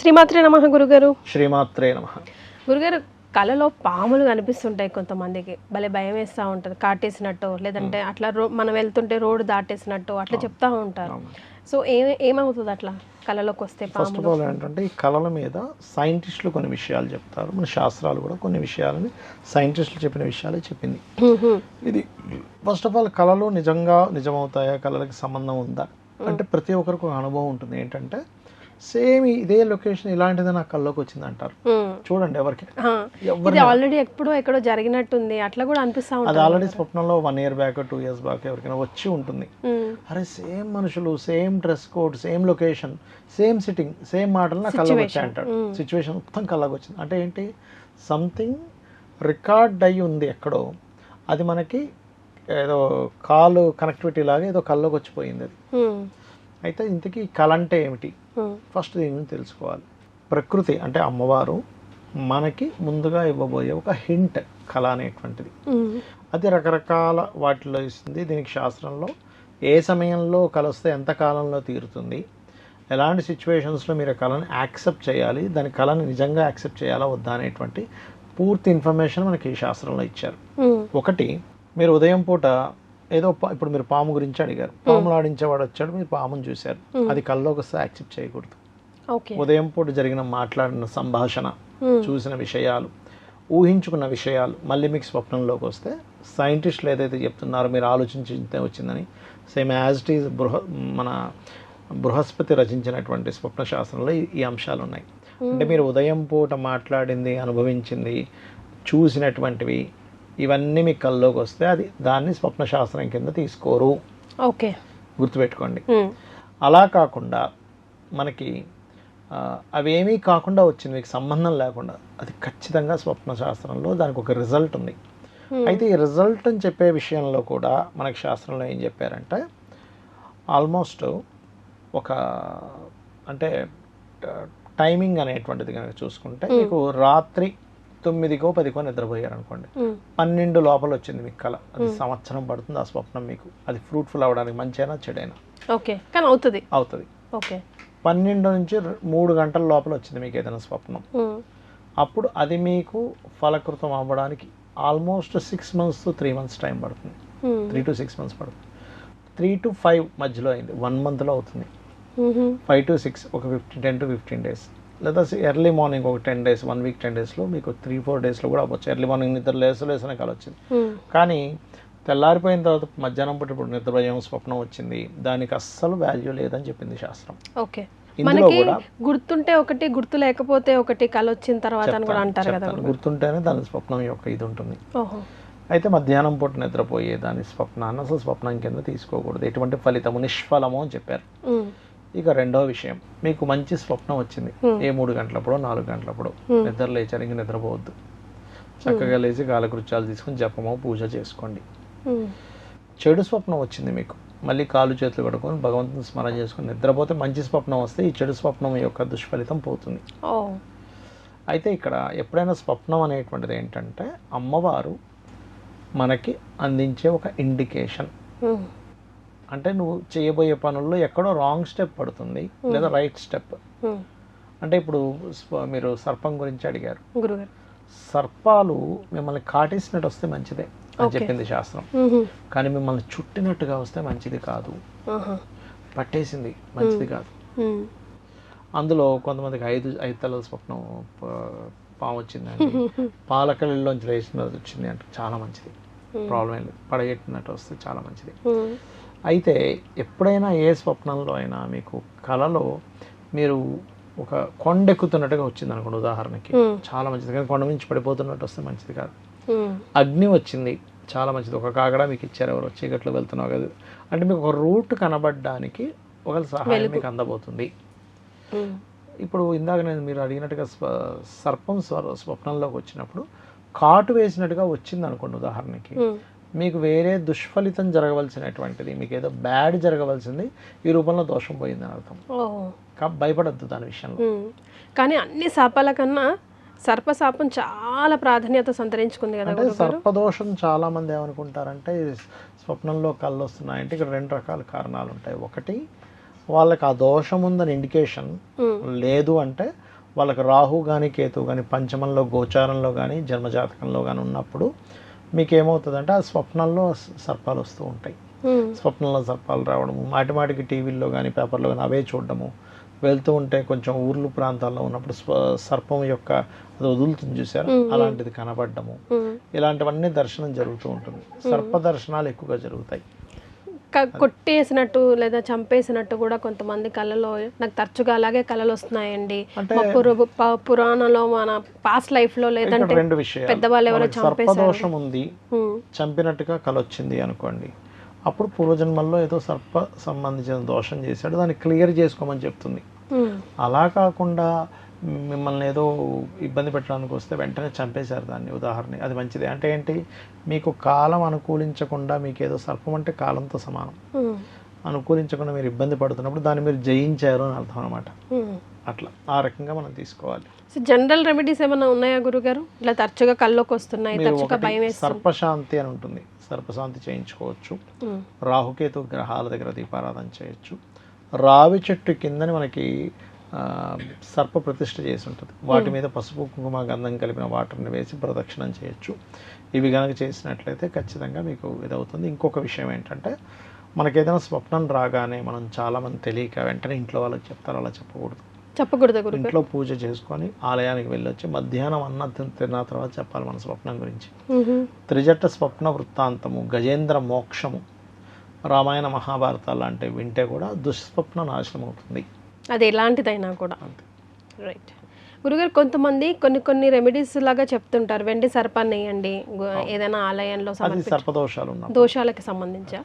శ్రీమాత్రే నమః గురుగారు. శ్రీమాత్రే నమః. గురుగారు, కళలో పాములు కనిపిస్తుంటాయి కొంతమందికి, భలే భయం వేస్తూ ఉంటుంది, కాటేసినట్టు, లేదంటే అట్లా మనం వెళ్తుంటే రోడ్డు దాటేసినట్టు అట్లా చెప్తా ఉంటారు. సో ఏమవుతుంది అట్లా కళలోకి వస్తే? ఫస్ట్ ఆఫ్ ఆల్ ఏంటంటే, ఈ కళల మీద సైంటిస్టులు కొన్ని విషయాలు చెప్తారు, మన శాస్త్రాలు కూడా కొన్ని విషయాలని సైంటిస్టులు చెప్పిన విషయాలే చెప్పింది. ఇది ఫస్ట్ ఆఫ్ ఆల్ కళలు నిజమవుతాయా, కళలకి సంబంధం ఉందా అంటే ప్రతి ఒక్కరికి ఒక అనుభవం ఉంటుంది. ఏంటంటే సేమ్ ఇదే లొకేషన్ ఇలాంటిదే నా కళ్ళలోకి వచ్చింది అంటారు. చూడండి, ఎవరికి ఆల్రెడీ ఎక్కడో జరిగినట్టుంది అట్లా కూడా అనిపిస్తా ఉంటుంది. అది ఆల్రెడీ స్వప్నంలో 1 year బ్యాక్ 2 years బ్యాక్ ఎవరికైనా వచ్చి ఉంటుంది. అరే సేమ్ మనుషులు, same dress code, same location, same sitting, same మాటలు నా కళ్ళకి వచ్చాయి అంటాడు. సిచ్యువేషన్ మొత్తం కళ్ళకి వచ్చింది అంటే ఏంటి, సంథింగ్ రికార్డ్ అయ్యి ఉంది ఎక్కడో, అది మనకి ఏదో కాలు కనెక్టివిటీ లాగా ఏదో కళ్ళలోకి వచ్చిపోయింది అది. అయితే ఇంతకీ కళ అంటే ఏమిటి, ఫస్ట్ దీని గురించి తెలుసుకోవాలి. ప్రకృతి అంటే అమ్మవారు మనకి ముందుగా ఇవ్వబోయే ఒక హింట్ కళ అనేటువంటిది. అది రకరకాల వాటిలో ఇస్తుంది. దీనికి శాస్త్రంలో ఏ సమయంలో కళ వస్తే ఎంత కాలంలో తీరుతుంది, ఎలాంటి సిచ్యువేషన్స్లో మీరు కళని యాక్సెప్ట్ చేయాలి, దాని కళని నిజంగా యాక్సెప్ట్ చేయాలా వద్దా అనేటువంటి పూర్తి ఇన్ఫర్మేషన్ మనకి ఈ శాస్త్రంలో ఇచ్చారు. ఒకటి, మీరు ఉదయం పూట ఏదో ఇప్పుడు మీరు పాము గురించి అడిగారు, పాములు ఆడించేవాడు వచ్చాడు, మీరు పామును చూశారు, అది కళ్ళలోకి వస్తే యాక్సెప్ట్ చేయకూడదు. ఉదయం పూట జరిగిన మాట్లాడిన సంభాషణ, చూసిన విషయాలు, ఊహించుకున్న విషయాలు మళ్ళీ మీకు స్వప్నంలోకి వస్తే సైంటిస్టులు ఏదైతే చెప్తున్నారో మీరు ఆలోచించితే వచ్చిందని, సేమ్ యాజ్ ఇట్ ఈజ్ మన బృహస్పతి రచించినటువంటి స్వప్న శాస్త్రంలో ఈ అంశాలు ఉన్నాయి. అంటే మీరు ఉదయం పూట మాట్లాడింది, అనుభవించింది, చూసినటువంటివి ఇవన్నీ మీ కళ్ళలోకి వస్తే అది దాన్ని స్వప్న శాస్త్రం కింద తీసుకోరు. ఓకే, గుర్తుపెట్టుకోండి. అలా కాకుండా మనకి అవేమీ కాకుండా వచ్చింది, మీకు సంబంధం లేకుండా, అది ఖచ్చితంగా స్వప్న శాస్త్రంలో దానికి ఒక రిజల్ట్ ఉంది. అయితే ఈ రిజల్ట్ అని చెప్పే విషయంలో కూడా మనకి శాస్త్రంలో ఏం చెప్పారంటే, ఆల్మోస్ట్ ఒక అంటే టైమింగ్ అనేటువంటిది కనుక చూసుకుంటే, మీకు రాత్రి 9కో 10కో నిద్రపోయారు అనుకోండి, 12 లోపల వచ్చింది మీకు కళ, అది సంవత్సరం పడుతుంది ఆ స్వప్నం మీకు అది ఫ్రూట్ఫుల్ అవ్వడానికి, మంచైనా చెడైనా. ఓకే, కానీ అవుతుంది. ఓకే, 12 నుంచి 3 గంటల లోపల వచ్చింది మీకు ఏదైనా స్వప్నం, అప్పుడు అది మీకు ఫలకృతం అవ్వడానికి almost 6 months to 3 months time పడుతుంది. 3 to 6 months పడుతుంది. 3 to 5 మధ్యలో అయింది, 1 monthలో అవుతుంది. 5 to 6 ఒక 10 to 15 days, లేదా ఎర్లీ మార్నింగ్ ఒక 10 days, 1 week 10 daysలో మీకు 3-4 daysలో కూడా అవ్వచ్చు. ఎర్లీ మార్నింగ్ నిద్ర లేసనే కళ వచ్చింది, కానీ తెల్లారిపోయిన తర్వాత మధ్యాహ్నం పూట ఇప్పుడు నిద్రపోయే స్వప్నం వచ్చింది, దానికి అస్సలు వాల్యూ లేదని చెప్పింది శాస్త్రం. ఓకే, మనకి గుర్తుంటే ఒకటి, గుర్తు లేకపోతే ఒకటి కళ వచ్చిన తర్వాత అని కూడా అంటారు కదా. గుర్తుంటేనే దాని స్వప్నం యొక్క ఇది ఉంటుంది. అయితే మధ్యాహ్నం పూట నిద్రపోయే దాని స్వప్నాన్ని అసలు స్వప్నం కింద తీసుకోకూడదు, ఎటువంటి ఫలితము, నిష్ఫలము అని చెప్పారు. ఇక రెండో విషయం, మీకు మంచి స్వప్నం వచ్చింది, ఏ 3 గంటలప్పుడో 4 గంటలప్పుడో నిద్ర లేచారు, ఇంక నిద్రపోవద్దు, చక్కగా లేచి కాలకృత్యాలు తీసుకుని జపమో పూజ చేసుకోండి. చెడు స్వప్నం వచ్చింది మీకు, మళ్ళీ కాలు చేతులు కడుక్కొని భగవంతుని స్మరణ చేసుకుని నిద్రపోతే మంచి స్వప్నం వస్తే ఈ చెడు స్వప్నం యొక్క దుష్ఫలితం పోతుంది. అయితే ఇక్కడ ఎప్పుడైనా స్వప్నం అనేటువంటిది ఏంటంటే అమ్మవారు మనకి అందించే ఒక ఇండికేషన్. అంటే నువ్వు చేయబోయే పనుల్లో ఎక్కడో రాంగ్ స్టెప్ పడుతుంది, లేదా రైట్ స్టెప్. అంటే ఇప్పుడు మీరు సర్పం గురించి అడిగారు, సర్పాలు మిమ్మల్ని కాటేసినట్టు వస్తే మంచిదే అని చెప్పింది శాస్త్రం, కానీ మిమ్మల్ని చుట్టినట్టుగా వస్తే మంచిది కాదు, పట్టేసింది మంచిది కాదు. అందులో కొంతమందికి 5 తలల స్వప్నం పాము వచ్చిందండి, పాలకల్లోంచి లేచినది వచ్చింది అంటే చాలా మంచిది, ప్రాబ్లం ఏం లేదు, పడగెట్టినట్టు వస్తే చాలా మంచిది. అయితే ఎప్పుడైనా ఏ స్వప్నంలో అయినా మీకు కళలో మీరు ఒక కొండ ఎక్కుతున్నట్టుగా వచ్చింది అనుకోండి ఉదాహరణకి, చాలా మంచిది, కానీ కొండ నుంచి పడిపోతున్నట్టు వస్తే మంచిది కాదు. అగ్ని వచ్చింది, చాలా మంచిది, ఒక కాగడా మీకు ఇచ్చారు, ఎవరు చీకట్లో వెళ్తున్నావు కదా అంటే మీకు ఒక రూట్ కనబడడానికి ఒక సహాయం మీకు అందబోతుంది. ఇప్పుడు ఇందాక మీరు అడిగినట్టుగా సర్పం స్వప్నంలోకి వచ్చినప్పుడు కాటు వేసినట్టుగా వచ్చింది అనుకోండి ఉదాహరణకి, మీకు వేరే దుష్ఫలితం జరగవలసినటువంటిది, మీకు ఏదో బ్యాడ్ జరగవలసింది ఈ రూపంలో దోషం పోయింది అని అర్థం. భయపడద్దు దాని విషయంలో. కానీ అన్ని శాపాల కన్నా సర్పశాపం చాలా ప్రాధాన్యత సంతరించుకుంది కదా. అంటే సర్పదోషం చాలా మంది ఏమనుకుంటారంటే స్వప్నంలో కళ్ళు వస్తున్నాయంటే ఇక్కడ 2 రకాల కారణాలు ఉంటాయి. ఒకటి, వాళ్ళకి ఆ దోషం ఉందని ఇండికేషన్ లేదు అంటే వాళ్ళకి రాహు కానీ కేతు కానీ పంచమంలో గోచారంలో కానీ జన్మజాతకంలో కానీ ఉన్నప్పుడు మీకు ఏమవుతుందంటే ఆ స్వప్నంలో సర్పాలు వస్తూ ఉంటాయి. స్వప్నంలో సర్పాలు రావడము, మాటిమాటికి టీవీల్లో కానీ పేపర్లో కానీ అవే చూడడము, వెళ్తూ ఉంటే కొంచెం ఊర్లు ప్రాంతాల్లో ఉన్నప్పుడు సర్పం యొక్క అది వదులుతుంది చూసారా, అలాంటిది కనబడము, ఇలాంటివన్నీ దర్శనం జరుగుతూ ఉంటుంది. సర్ప దర్శనాలు ఎక్కువగా జరుగుతాయి. కొట్టేసినట్టు లేదా చంపేసినట్టు కూడా కొంతమంది కళలో నాకు తరచుగా అలాగే కళలు వస్తున్నాయండి. పురాణంలో మన పాస్ట్ లైఫ్ లో లేదంటే రెండు విషయాలు, పెద్దవాళ్ళు ఎవరో సర్పదోషం ఉంది చంపినట్టుగా కళ వచ్చింది అనుకోండి, అప్పుడు పూర్వజన్మల్లో ఏదో సర్ప సంబంధించిన దోషం చేశాడు, దాన్ని క్లియర్ చేసుకోమని చెప్తుంది. అలా కాకుండా మిమ్మల్ని ఏదో ఇబ్బంది పెట్టడానికి వస్తే వెంటనే చంపేశారు దాన్ని, ఉదాహరణ అది మంచిదే. అంటే ఏంటి, మీకు కాలం అనుకూలించకుండా, మీకు ఏదో సర్పం అంటే కాలంతో సమానం, అనుకూలించకుండా మీరు ఇబ్బంది పడుతున్నప్పుడు దాన్ని మీరు జయించారు అని అర్థం అనమాట. అట్లా ఆ రకంగా మనం తీసుకోవాలి. జనరల్ రెమెడీస్ ఏమైనా ఉన్నాయా గురుగారు? ఇలా తరచుగా కల్లోకి వస్తున్నాయి, తరచుగా భయం వేస్తుంది. సర్పశాంతి అని ఉంటుంది, సర్పశాంతి చేయించుకోవచ్చు. రాహుకేతు గ్రహాల దగ్గర దీపారాధన చేయొచ్చు. రావి చెట్టు కిందని మనకి సర్ప ప్రతిష్ఠ చేసి ఉంటుంది, వాటి మీద పసుపు కుంకుమ గంధం కలిపిన వాటర్ని వేసి ప్రదక్షిణం చేయొచ్చు. ఇవి కనుక చేసినట్లయితే ఖచ్చితంగా మీకు ఇదవుతుంది. ఇంకొక విషయం ఏంటంటే, మనకేదైనా స్వప్నం రాగానే మనం చాలామంది తెలియక వెంటనే ఇంట్లో వాళ్ళకి చెప్తారు, అలా చెప్పకూడదు. ఇంట్లో పూజ చేసుకొని ఆలయానికి వెళ్ళొచ్చి మధ్యాహ్నం అన్నం తిన్న తర్వాత చెప్పాలి మన స్వప్నం గురించి. త్రిజట్ట స్వప్న వృత్తాంతము, గజేంద్ర మోక్షము, రామాయణ మహాభారతాలు లాంటివి వింటే కూడా దుష్స్వప్న నాశనం అవుతుంది. అది ఎలాంటిదైనా కూడా. రైట్ గురుగారు, కొంతమంది కొన్ని రెమెడీస్ లాగా చెప్తుంటారు, వెండి సర్పాన్ని వేయండి ఏదైనా ఆలయంలో, సర్పదోషాలు దోషాలకి సంబంధించా.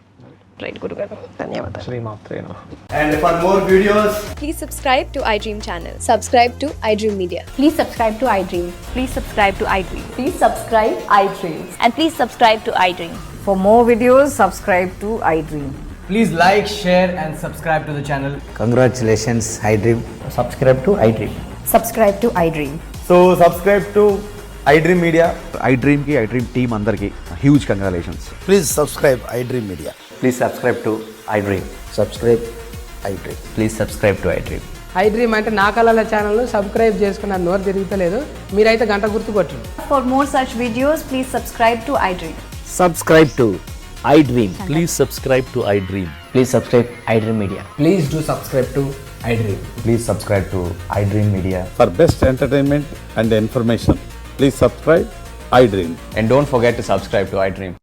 రైట్ గురుగారు, ధన్యవాదాలు. శ్రీమాత్రే నమః. And for more videos, please subscribe to iDream channel. Subscribe to iDream Media. Please subscribe to iDream. Please subscribe to iDream. Please subscribe iDream. And please subscribe to iDream. For more videos, subscribe to iDream. please like, share and subscribe to the channel. Congratulations, iDream. Subscribe to iDream. Subscribe to iDream. So subscribe to iDream Media. iDream ki iDream team andarki huge congratulations. Please subscribe iDream Media. Please subscribe to iDream. Subscribe iDream. Please subscribe to iDream. iDream అంటే నా కళల channel subscribe చేసుకున్న నోరు తిరుగుతలేదు, మీరైతే గంట గుర్తు కొట్టండి. For more such videos, please subscribe to iDream. Subscribe to iDream. Please subscribe to iDream. Please subscribe iDream Media. Please do subscribe to iDream. Please subscribe to iDream Media. For best entertainment and information, please subscribe iDream. And don't forget to subscribe to iDream.